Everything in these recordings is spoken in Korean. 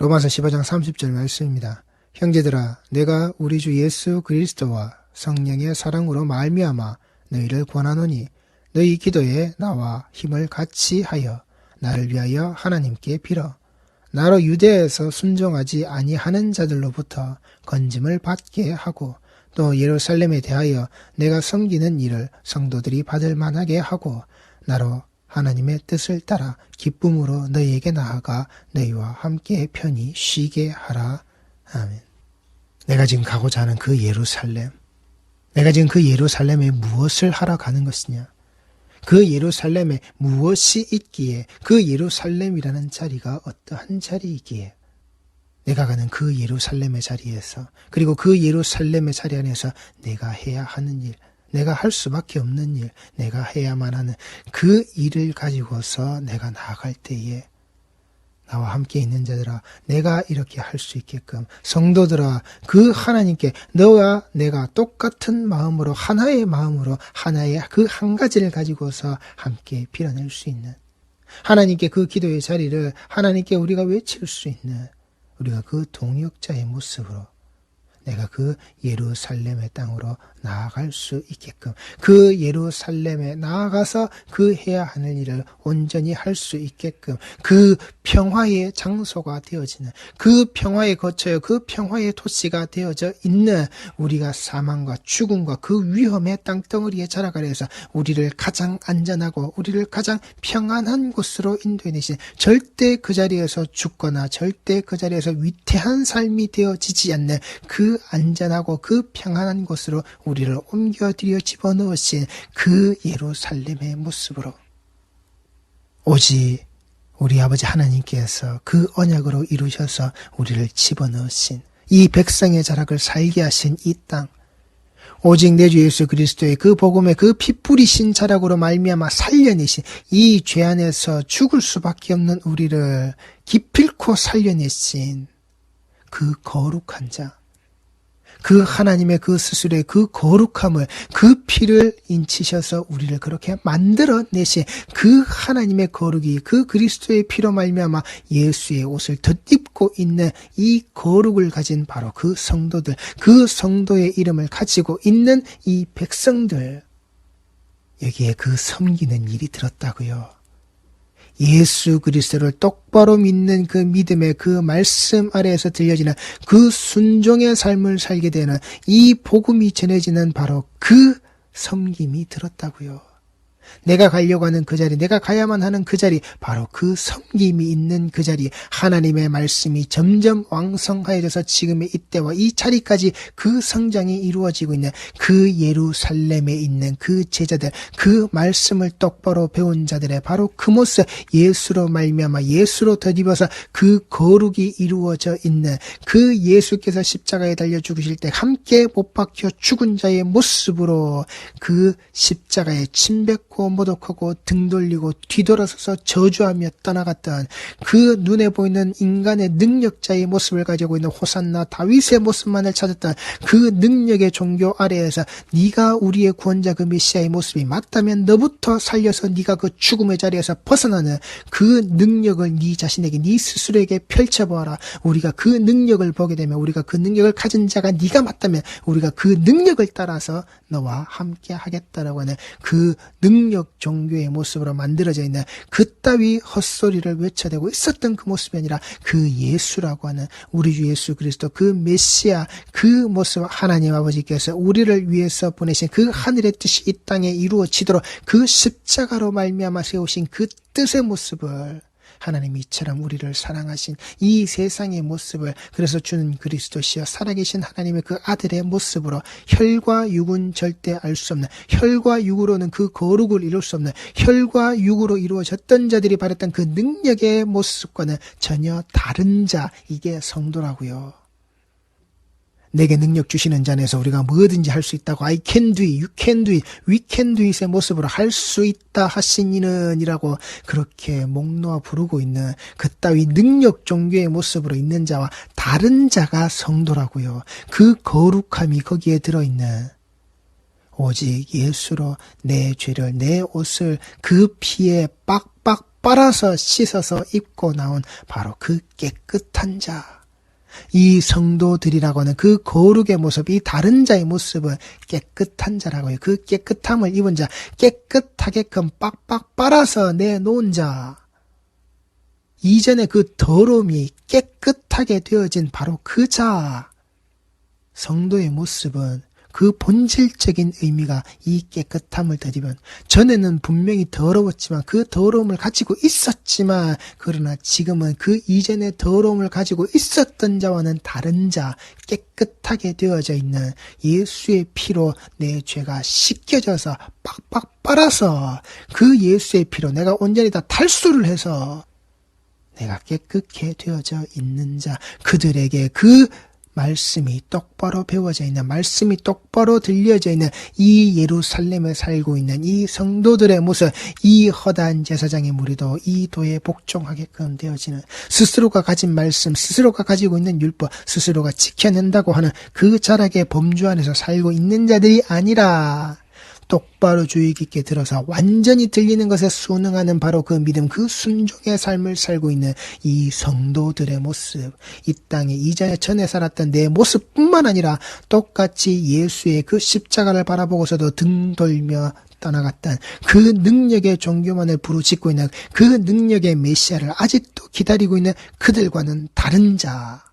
로마서 15장 30절 말씀입니다. 형제들아, 내가 우리 주 예수 그리스도와 성령의 사랑으로 말미암아 너희를 권하노니 너희 기도에 나와 힘을 같이 하여 나를 위하여 하나님께 빌어 나로 유대에서 순종하지 아니하는 자들로부터 건짐을 받게 하고 또 예루살렘에 대하여 내가 섬기는 일을 성도들이 받을 만하게 하고 나로 하나님의 뜻을 따라 기쁨으로 너희에게 나아가 너희와 함께 편히 쉬게 하라. 아멘. 내가 지금 가고자 하는 그 예루살렘, 내가 지금 그 예루살렘에 무엇을 하러 가는 것이냐? 그 예루살렘에 무엇이 있기에, 그 예루살렘이라는 자리가 어떠한 자리이기에 내가 가는 그 예루살렘의 자리에서, 그리고 그 예루살렘의 자리 안에서 내가 해야 하는 일, 내가 할 수밖에 없는 일, 내가 해야만 하는 그 일을 가지고서 내가 나아갈 때에 나와 함께 있는 자들아, 내가 이렇게 할 수 있게끔, 성도들아, 그 하나님께 너와 내가 똑같은 마음으로, 하나의 마음으로, 하나의 그 한 가지를 가지고서 함께 빌어낼 수 있는, 하나님께 그 기도의 자리를 하나님께 우리가 외칠 수 있는, 우리가 그 동역자의 모습으로 내가 그 예루살렘의 땅으로 나아갈 수 있게끔, 그 예루살렘에 나아가서 그 해야 하는 일을 온전히 할 수 있게끔, 그 평화의 장소가 되어지는, 그 평화의 거처요, 그 평화의 도시가 되어져 있는, 우리가 사망과 죽음과 그 위험의 땅덩어리에 자라가려서 우리를 가장 안전하고 우리를 가장 평안한 곳으로 인도해 내신, 절대 그 자리에서 죽거나 절대 그 자리에서 위태한 삶이 되어지지 않는 그 안전하고 그 평안한 곳으로 우리를 옮겨들여 집어넣으신 그 예루살렘의 모습으로, 오직 우리 아버지 하나님께서 그 언약으로 이루셔서 우리를 집어넣으신, 이 백성의 자락을 살게 하신 이 땅, 오직 내 주 예수 그리스도의 그 복음의 그 피 뿌리신 자락으로 말미암아 살려내신, 이 죄 안에서 죽을 수밖에 없는 우리를 기필코 살려내신 그 거룩한 자, 그 하나님의 그 스스로의 그 거룩함을, 그 피를 인치셔서 우리를 그렇게 만들어내신 그 하나님의 거룩이, 그 그리스도의 피로 말미암아 예수의 옷을 덧입고 있는 이 거룩을 가진 바로 그 성도들, 그 성도의 이름을 가지고 있는 이 백성들, 여기에 그 섬기는 일이 들었다고요. 예수 그리스도를 똑바로 믿는 그 믿음의 그 말씀 아래에서 들려지는 그 순종의 삶을 살게 되는, 이 복음이 전해지는 바로 그 섬김이 들었다고요. 내가 가려고 하는 그 자리, 내가 가야만 하는 그 자리, 바로 그 섬김이 있는 그 자리, 하나님의 말씀이 점점 왕성하여져서 지금의 이때와 이 자리까지 그 성장이 이루어지고 있는 그 예루살렘에 있는 그 제자들, 그 말씀을 똑바로 배운 자들의 바로 그 모습, 예수로 말미암아 예수로 덧입어서 그 거룩이 이루어져 있는 그 예수께서 십자가에 달려 죽으실 때 함께 못 박혀 죽은 자의 모습으로 그 십자가에 침뱉고 모독하고 등 돌리고 뒤돌아서서 저주하며 떠나갔던 그 눈에 보이는 인간의 능력자의 모습을 가지고 있는 호산나 다윗의 모습만을 찾았던 그 능력의 종교 아래에서, 네가 우리의 구원자 그 메시아의 모습이 맞다면 너부터 살려서 네가 그 죽음의 자리에서 벗어나는 그 능력을 네 자신에게, 네 스스로에게 펼쳐보아라. 우리가 그 능력을 보게 되면, 우리가 그 능력을 가진 자가 네가 맞다면 우리가 그 능력을 따라서 너와 함께 하겠다라고 하는 그 능력 종교의 모습으로 만들어져 있는 그따위 헛소리를 외쳐대고 있었던 그 모습이 아니라, 그 예수라고 하는 우리 주 예수 그리스도 그 메시아, 그 모습, 하나님 아버지께서 우리를 위해서 보내신 그 하늘의 뜻이 이 땅에 이루어지도록 그 십자가로 말미암아 세우신 그 뜻의 모습을, 하나님이 이처럼 우리를 사랑하신 이 세상의 모습을, 그래서 주는 그리스도시여 살아계신 하나님의 그 아들의 모습으로, 혈과 육은 절대 알 수 없는, 혈과 육으로는 그 거룩을 이룰 수 없는, 혈과 육으로 이루어졌던 자들이 바랬던 그 능력의 모습과는 전혀 다른 자, 이게 성도라고요. 내게 능력 주시는 자 안에서 우리가 뭐든지 할 수 있다고, I can do it, you can do it, we can do it의 모습으로 할 수 있다 하신 이는 이라고 그렇게 목 놓아 부르고 있는 그따위 능력 종교의 모습으로 있는 자와 다른 자가 성도라고요. 그 거룩함이 거기에 들어있는, 오직 예수로 내 죄를, 내 옷을 그 피에 빡빡 빨아서 씻어서 입고 나온 바로 그 깨끗한 자. 이 성도들이라고 하는 그 거룩의 모습, 이 다른 자의 모습은 깨끗한 자라고요. 그 깨끗함을 입은 자, 깨끗하게끔 빡빡 빨아서 내놓은 자. 이전에 그 더러움이 깨끗하게 되어진 바로 그 자. 성도의 모습은 그 본질적인 의미가 이 깨끗함을 더디면, 전에는 분명히 더러웠지만 그 더러움을 가지고 있었지만, 그러나 지금은 그 이전의 더러움을 가지고 있었던 자와는 다른 자, 깨끗하게 되어져 있는 예수의 피로 내 죄가 씻겨져서 빡빡 빨아서 그 예수의 피로 내가 온전히 다 탈수를 해서 내가 깨끗게 되어져 있는 자, 그들에게 그 말씀이 똑바로 배워져 있는, 말씀이 똑바로 들려져 있는 이 예루살렘에 살고 있는 이 성도들의 모습, 이 허다한 제사장의 무리도 이 도에 복종하게끔 되어지는, 스스로가 가진 말씀, 스스로가 가지고 있는 율법, 스스로가 지켜낸다고 하는 그 자락의 범주 안에서 살고 있는 자들이 아니라 똑바로 주의 깊게 들어서 완전히 들리는 것에 순응하는 바로 그 믿음, 그 순종의 삶을 살고 있는 이 성도들의 모습, 이 땅에 이전에 전에 살았던 내 모습뿐만 아니라 똑같이 예수의 그 십자가를 바라보고서도 등 돌며 떠나갔던 그 능력의 종교만을 부르짖고 있는 그 능력의 메시아를 아직도 기다리고 있는 그들과는 다른 자.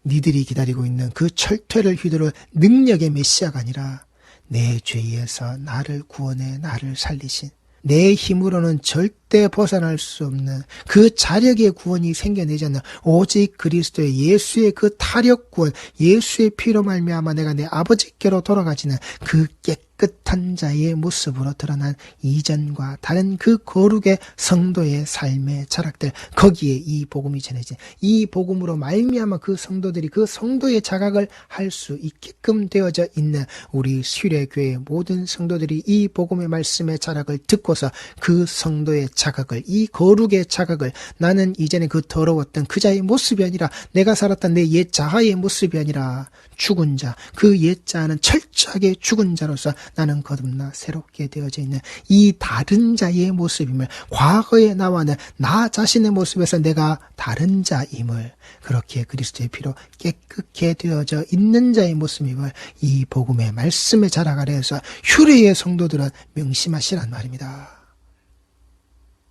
니들이 기다리고 있는 그 철퇴를 휘두를 능력의 메시아가 아니라 내 죄에서 나를 구원해 나를 살리신, 내 힘으로는 절대 벗어날 수 없는 그 자력의 구원이 생겨내지 않는 오직 그리스도의 예수의 그 타력 구원, 예수의 피로 말미암아 내가 내 아버지께로 돌아가지는 그 깨끗한 자의 모습으로 드러난 이전과 다른 그 거룩의 성도의 삶의 자락들, 거기에 이 복음이 전해진, 이 복음으로 말미암아 그 성도들이 그 성도의 자각을 할 수 있게끔 되어져 있는 우리 슈례교회의 모든 성도들이 이 복음의 말씀의 자락을 듣고서 그 성도의 자각을, 이 거룩의 자각을, 나는 이전에 그 더러웠던 그 자의 모습이 아니라, 내가 살았던 내 옛 자아의 모습이 아니라 죽은 자, 그 옛 자아는 철저하게 죽은 자로서 나는 거듭나 새롭게 되어져 있는 이 다른 자의 모습임을, 과거의 나와는 나 자신의 모습에서 내가 다른 자임을, 그렇게 그리스도의 피로 깨끗게 되어져 있는 자의 모습임을 이 복음의 말씀의 자락 아래에서 휴례의 성도들은 명심하시란 말입니다.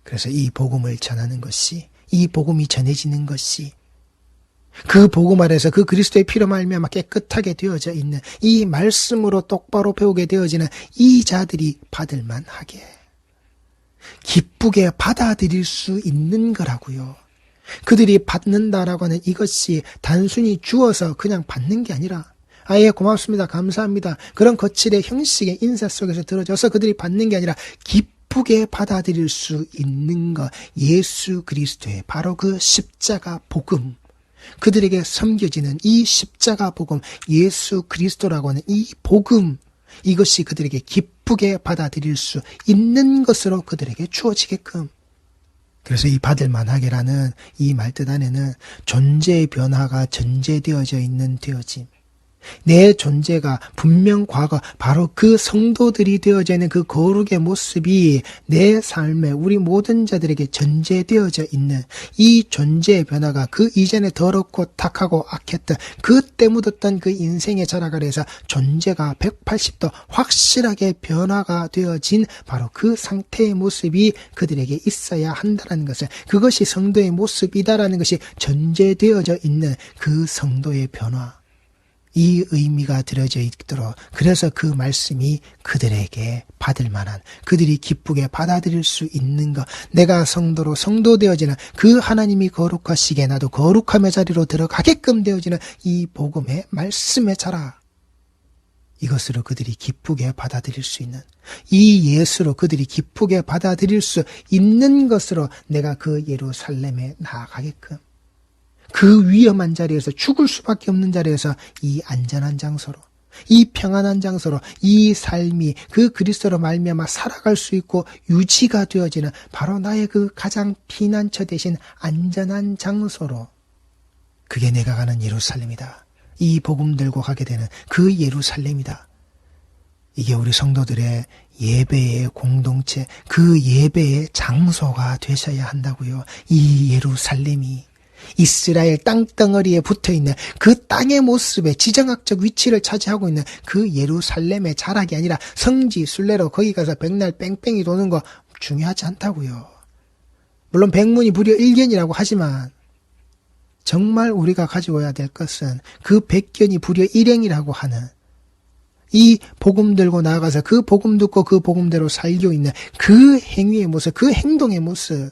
그래서 이 복음을 전하는 것이, 이 복음이 전해지는 것이, 그 복음 아래서 그 그리스도의 피로 말미암아 깨끗하게 되어져 있는 이 말씀으로 똑바로 배우게 되어지는 이 자들이 받을만 하게, 기쁘게 받아들일 수 있는 거라고요. 그들이 받는다라고 하는 이것이 단순히 주어서 그냥 받는 게 아니라, 아예 고맙습니다, 감사합니다, 그런 거칠의 형식의 인사 속에서 들어져서 그들이 받는 게 아니라 기쁘게 받아들일 수 있는 것, 예수 그리스도의 바로 그 십자가 복음, 그들에게 섬겨지는 이 십자가 복음, 예수 그리스도라고 하는 이 복음, 이것이 그들에게 기쁘게 받아들일 수 있는 것으로 그들에게 주어지게끔. 그래서 이 받을만하게라는 이 말뜻 안에는 존재의 변화가 전제되어져 있는 되어짐, 내 존재가 분명 과거 바로 그 성도들이 되어져 있는 그 거룩의 모습이 내 삶에 우리 모든 자들에게 전제되어져 있는 이 존재의 변화가 그 이전에 더럽고 탁하고 악했던 그때 묻었던 그 인생의 자락 아래에서 존재가 180도 확실하게 변화가 되어진 바로 그 상태의 모습이 그들에게 있어야 한다는 것을, 그것이 성도의 모습이다라는 것이 전제되어져 있는 그 성도의 변화, 이 의미가 들어져 있도록, 그래서 그 말씀이 그들에게 받을 만한, 그들이 기쁘게 받아들일 수 있는 것, 내가 성도로 성도되어지는 그 하나님이 거룩하시게 나도 거룩함의 자리로 들어가게끔 되어지는 이 복음의 말씀의 자라, 이것으로 그들이 기쁘게 받아들일 수 있는, 이 예수로 그들이 기쁘게 받아들일 수 있는 것으로 내가 그 예루살렘에 나아가게끔, 그 위험한 자리에서, 죽을 수밖에 없는 자리에서 이 안전한 장소로, 이 평안한 장소로, 이 삶이 그 그리스도로 말미암아 살아갈 수 있고 유지가 되어지는 바로 나의 그 가장 피난처 대신 안전한 장소로, 그게 내가 가는 예루살렘이다. 이 복음 들고 가게 되는 그 예루살렘이다. 이게 우리 성도들의 예배의 공동체, 그 예배의 장소가 되셔야 한다고요. 이 예루살렘이 이스라엘 땅덩어리에 붙어있는 그 땅의 모습에 지정학적 위치를 차지하고 있는 그 예루살렘의 자락이 아니라 성지 순례로 거기 가서 백날 뺑뺑이 도는 거 중요하지 않다고요. 물론 백문이 불여 일견이라고 하지만 정말 우리가 가지고 와야 될 것은 그 백견이 불여 일행이라고 하는 이 복음 들고 나아가서 그 복음 듣고 그 복음대로 살고 있는 그 행위의 모습, 그 행동의 모습,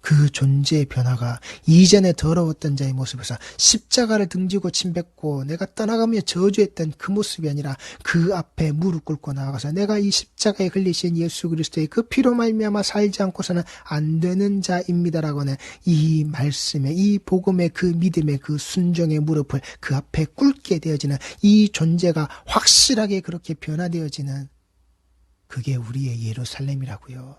그 존재의 변화가 이전에 더러웠던 자의 모습에서 십자가를 등지고 침뱉고 내가 떠나가며 저주했던 그 모습이 아니라 그 앞에 무릎 꿇고 나아가서 내가 이 십자가에 걸리신 예수 그리스도의 그 피로 말미암아 살지 않고서는 안 되는 자입니다라고 하는 이 말씀에, 이 복음의 그 믿음의 그 순종의 무릎을 그 앞에 꿇게 되어지는 이 존재가 확실하게 그렇게 변화되어지는 그게 우리의 예루살렘이라고요.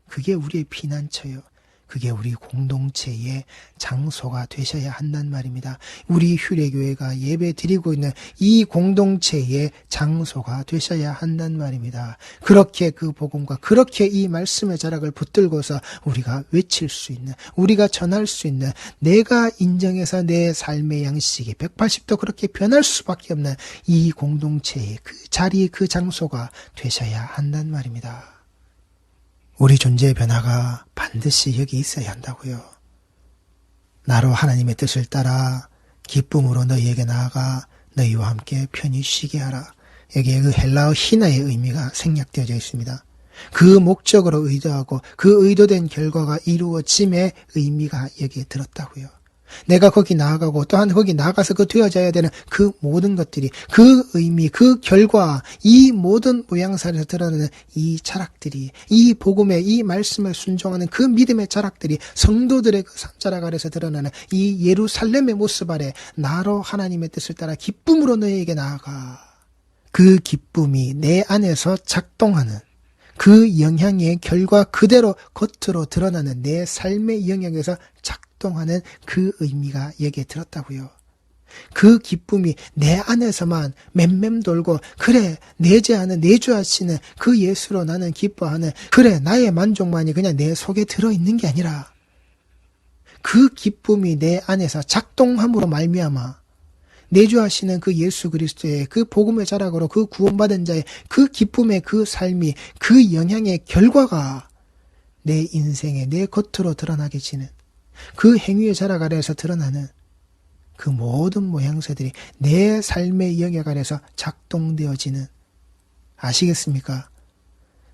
그게 우리의 피난처요. 그게 우리 공동체의 장소가 되셔야 한단 말입니다. 우리 휴례교회가 예배 드리고 있는 이 공동체의 장소가 되셔야 한단 말입니다. 그렇게 그 복음과 그렇게 이 말씀의 자락을 붙들고서 우리가 외칠 수 있는, 우리가 전할 수 있는, 내가 인정해서 내 삶의 양식이 180도 그렇게 변할 수밖에 없는 이 공동체의 그 자리, 그 장소가 되셔야 한단 말입니다. 우리 존재의 변화가 반드시 여기 있어야 한다고요. 나로 하나님의 뜻을 따라 기쁨으로 너희에게 나아가 너희와 함께 편히 쉬게 하라. 여기에 그 헬라어 히나의 의미가 생략되어져 있습니다. 그 목적으로 의도하고 그 의도된 결과가 이루어짐의 의미가 여기에 들었다고요. 내가 거기 나아가고 또한 거기 나아가서 그 되어져야 되는 그 모든 것들이, 그 의미, 그 결과, 이 모든 모양새에서 드러나는 이 자락들이, 이 복음의 이 말씀에 순종하는 그 믿음의 자락들이 성도들의 그 삶자락 아래서 드러나는 이 예루살렘의 모습 아래 나로 하나님의 뜻을 따라 기쁨으로 너희에게 나아가. 그 기쁨이 내 안에서 작동하는 그 영향의 결과 그대로 겉으로 드러나는 내 삶의 영역에서 작동하는 그 의미가 여기에 들었다고요. 그 기쁨이 내 안에서만 맴맴 돌고 그래 내재하는 내주하시는 그 예수로 나는 기뻐하는 그래 나의 만족만이 그냥 내 속에 들어있는 게 아니라 그 기쁨이 내 안에서 작동함으로 말미암아 내주하시는 그 예수 그리스도의 그 복음의 자락으로 그 구원받은 자의 그 기쁨의 그 삶이 그 영향의 결과가 내 인생에 내 겉으로 드러나게 지는 그 행위의 자락 아래에서 드러나는 그 모든 모양새들이 내 삶의 영역 아래에서 작동되어지는, 아시겠습니까?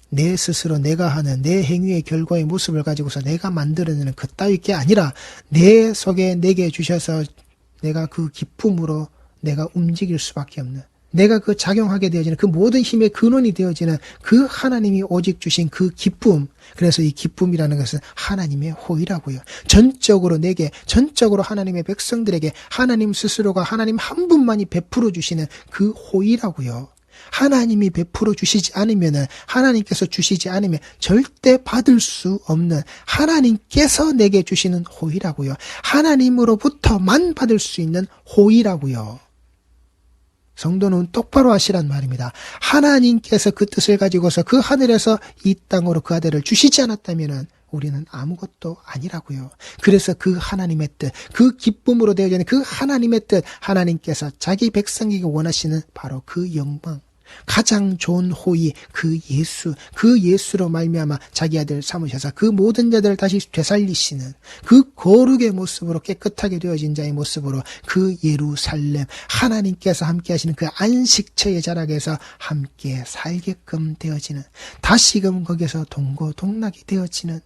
내 스스로 내가 하는 내 행위의 결과의 모습을 가지고서 내가 만들어내는 그 따위 게 아니라 내 속에 내게 주셔서 내가 그 기쁨으로 내가 움직일 수밖에 없는, 내가 그 작용하게 되어지는 그 모든 힘의 근원이 되어지는 그 하나님이 오직 주신 그 기쁨. 그래서 이 기쁨이라는 것은 하나님의 호의라고요. 전적으로 내게, 전적으로 하나님의 백성들에게 하나님 스스로가 하나님 한 분만이 베풀어 주시는 그 호의라고요. 하나님이 베풀어 주시지 않으면, 하나님께서 주시지 않으면 절대 받을 수 없는 하나님께서 내게 주시는 호의라고요. 하나님으로부터만 받을 수 있는 호의라고요. 성도는 똑바로 하시란 말입니다. 하나님께서 그 뜻을 가지고서 그 하늘에서 이 땅으로 그 아들을 주시지 않았다면 우리는 아무것도 아니라고요. 그래서 그 하나님의 뜻, 그 기쁨으로 되어지는 그 하나님의 뜻, 하나님께서 자기 백성에게 원하시는 바로 그 영광, 가장 좋은 호의, 그 예수로 말미암아 자기 아들을 삼으셔서 그 모든 자들을 다시 되살리시는 그 거룩의 모습으로 깨끗하게 되어진 자의 모습으로 그 예루살렘, 하나님께서 함께 하시는 그 안식처의 자락에서 함께 살게끔 되어지는, 다시금 거기서 동고동락이 되어지는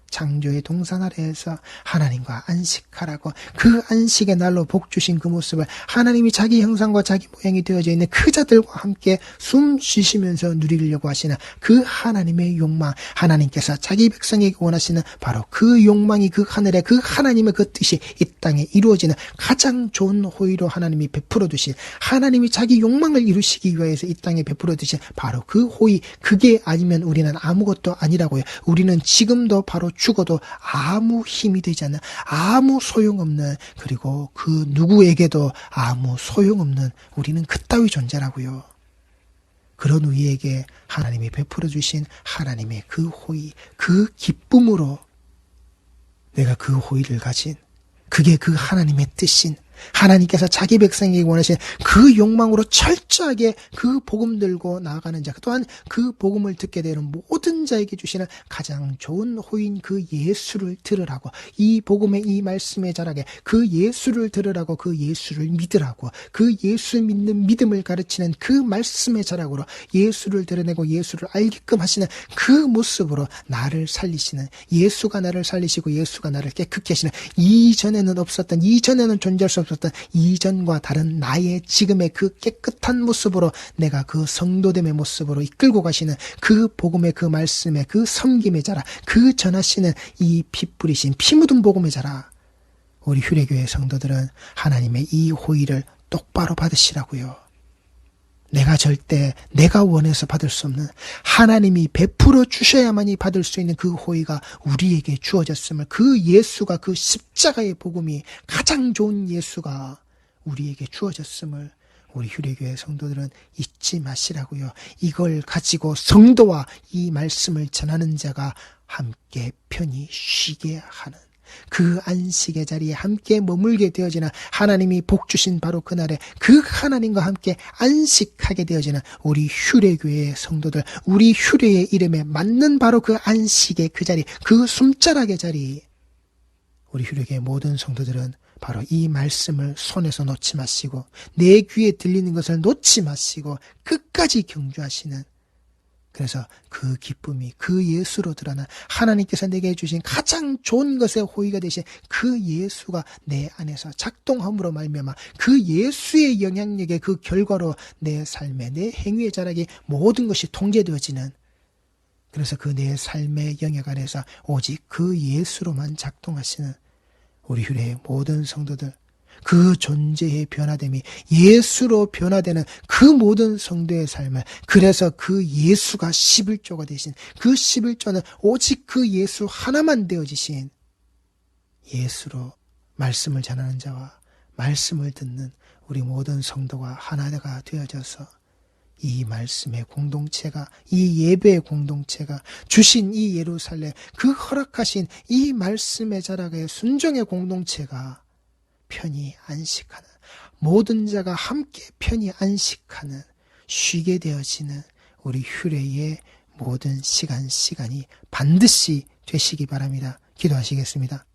창조의 동산 아래에서 하나님과 안식하라고, 그 안식의 날로 복 주신 그 모습을 하나님이 자기 형상과 자기 모양이 되어져 있는 그 자들과 함께 숨 쉬시면서 누리려고 하시는 그 하나님의 욕망, 하나님께서 자기 백성에게 원하시는 바로 그 욕망이 그 하늘에 그 하나님의 그 뜻이 이 땅에 이루어지는 가장 좋은 호의로 하나님이 베풀어 두신, 하나님이 자기 욕망을 이루시기 위해서 이 땅에 베풀어 두신 바로 그 호의, 그게 아니면 우리는 아무것도 아니라고요. 우리는 지금도 바로 죽어도 아무 힘이 되지 않는, 아무 소용없는, 그리고 그 누구에게도 아무 소용없는 우리는 그따위 존재라고요. 그런 우리에게 하나님이 베풀어 주신 하나님의 그 호의, 그 기쁨으로 내가 그 호의를 가진, 그게 그 하나님의 뜻인, 하나님께서 자기 백성에게 원하신 그 욕망으로 철저하게 그 복음 들고 나아가는 자, 또한 그 복음을 듣게 되는 모든 자에게 주시는 가장 좋은 호인 그 예수를 들으라고, 이 복음의 이 말씀의 자락에 그 예수를 들으라고, 그 예수를 믿으라고, 그 예수 믿는 믿음을 가르치는 그 말씀의 자락으로 예수를 드러내고 예수를 알게끔 하시는 그 모습으로 나를 살리시는, 예수가 나를 살리시고 예수가 나를 깨끗게 하시는, 이전에는 없었던, 이전에는 존재할 수 없었던 이전과 다른 나의 지금의 그 깨끗한 모습으로 내가 그 성도됨의 모습으로 이끌고 가시는 그 복음의 그 말씀의 그 섬김의 자라, 그 전하시는 이 피 뿌리신 피 묻은 복음의 자라, 우리 휴례교회 성도들은 하나님의 이 호의를 똑바로 받으시라고요. 내가 절대 내가 원해서 받을 수 없는, 하나님이 베풀어 주셔야만이 받을 수 있는 그 호의가 우리에게 주어졌음을, 그 예수가, 그 십자가의 복음이, 가장 좋은 예수가 우리에게 주어졌음을 우리 휴례교회 성도들은 잊지 마시라고요. 이걸 가지고 성도와 이 말씀을 전하는 자가 함께 편히 쉬게 하는 그 안식의 자리에 함께 머물게 되어지는, 하나님이 복 주신 바로 그날에 그 하나님과 함께 안식하게 되어지는 우리 휴례교회의 성도들, 우리 휴례의 이름에 맞는 바로 그 안식의 그 자리, 그 숨자락의 자리, 우리 휴례교회 모든 성도들은 바로 이 말씀을 손에서 놓지 마시고, 내 귀에 들리는 것을 놓지 마시고 끝까지 경주하시는, 그래서 그 기쁨이 그 예수로 드러나 하나님께서 내게 주신 가장 좋은 것의 호의가 되신 그 예수가 내 안에서 작동함으로 말미암아 그 예수의 영향력의 그 결과로 내 삶의, 내 행위의 자락이 모든 것이 통제되어지는, 그래서 그 내 삶의 영역 안에서 오직 그 예수로만 작동하시는 우리 휴례의 모든 성도들, 그 존재의 변화됨이 예수로 변화되는 그 모든 성도의 삶을, 그래서 그 예수가 11조가 되신, 그 11조는 오직 그 예수 하나만 되어지신 예수로 말씀을 전하는 자와 말씀을 듣는 우리 모든 성도가 하나가 되어져서 이 말씀의 공동체가, 이 예배의 공동체가, 주신 이 예루살렘, 그 허락하신 이 말씀의 자락의 순종의 공동체가 편히 안식하는, 모든 자가 함께 편히 안식하는, 쉬게 되어지는 우리 휴례의 모든 시간이 반드시 되시기 바랍니다. 기도하시겠습니다.